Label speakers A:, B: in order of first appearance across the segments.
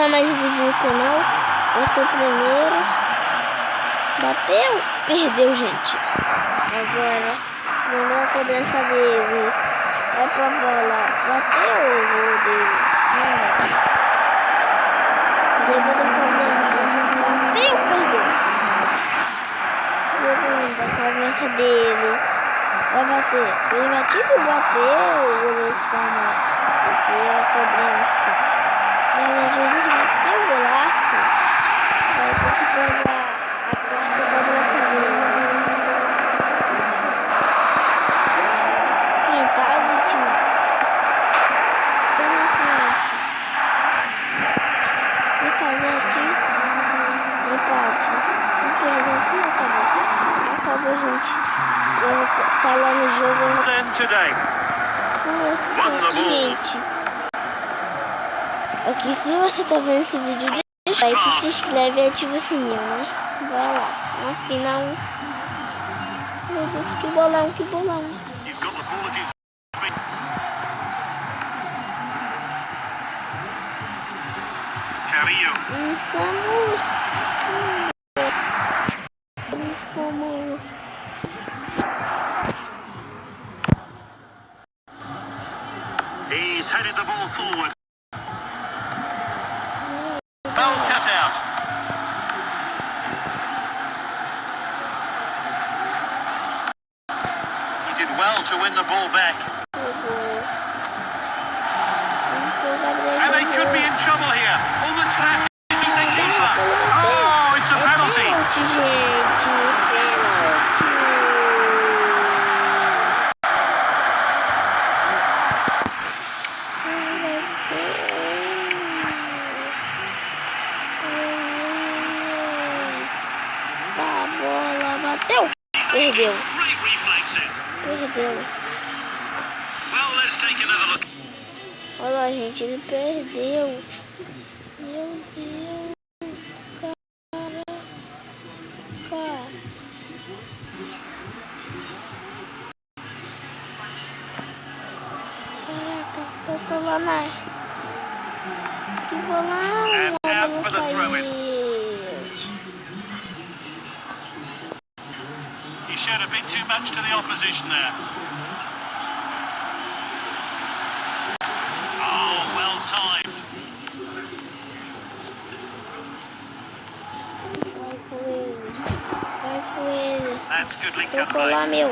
A: encerrar mais um vídeo no canal. Eu sou o primeiro. Bateu? Perdeu, gente. Agora, primeira cobrança dele. É pra bola. Bateu o gol dele. Segunda cobrança. Bateu, perdeu. Segunda cobrança dele. Vai bater. Ele batido, bateu. O goleiro espalmou. Primeira cobrança. Jesus bateu o golaço. Vai ter que pegar a quarta cobrança dele. Quem tá o time? Tô na frente. Vou fazer aqui. Empate. Tem que perder aqui, acabou. Acabou, gente. Eu vou estar lá no jogo. Aqui, gente. Aqui, se você tá vendo esse vídeo, deixa o like, se inscreve e ativa o sininho, né? Vai lá. Na final. Meu Deus, que bolão, que bolão. Estamos. Como.
B: He's headed the ball forward. Foul cut out. He did well to win the ball back. And they could be in trouble here. All that's left is the keeper. Oh, it's a penalty.
A: Pênalti, gente. Pênalti. A bola bateu. Perdeu. Perdeu.
B: Well, let's take another look.
A: Olha lá, gente, ele perdeu. Meu Deus, cara. Caraca, tocou lá na... Que bolão, a bola saiu.
B: He showed a bit too much to the opposition there. Oh, well timed.
A: Vai com ele. Vai com ele.
B: That's goodly cut
A: Tocou lá,
B: back.
A: meu.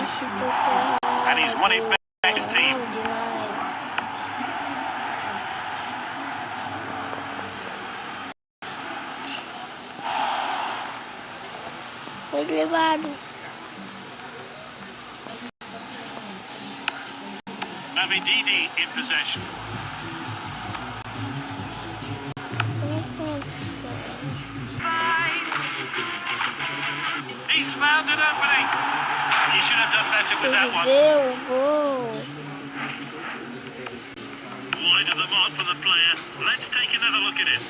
A: Ixi, tocou errado.
B: And he's won it back to his team.
A: Bom demais. Foi levado.
B: Navididi in possession. He's found an opening. He should have done better with that one.
A: Perdeu o gol.
B: Wide of the mark for the player. Let's take another look at it.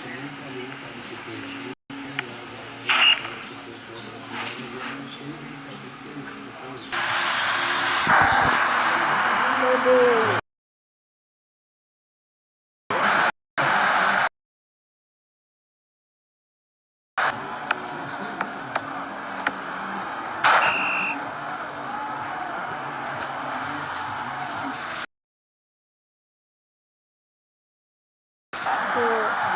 A: Perdeu. Tô.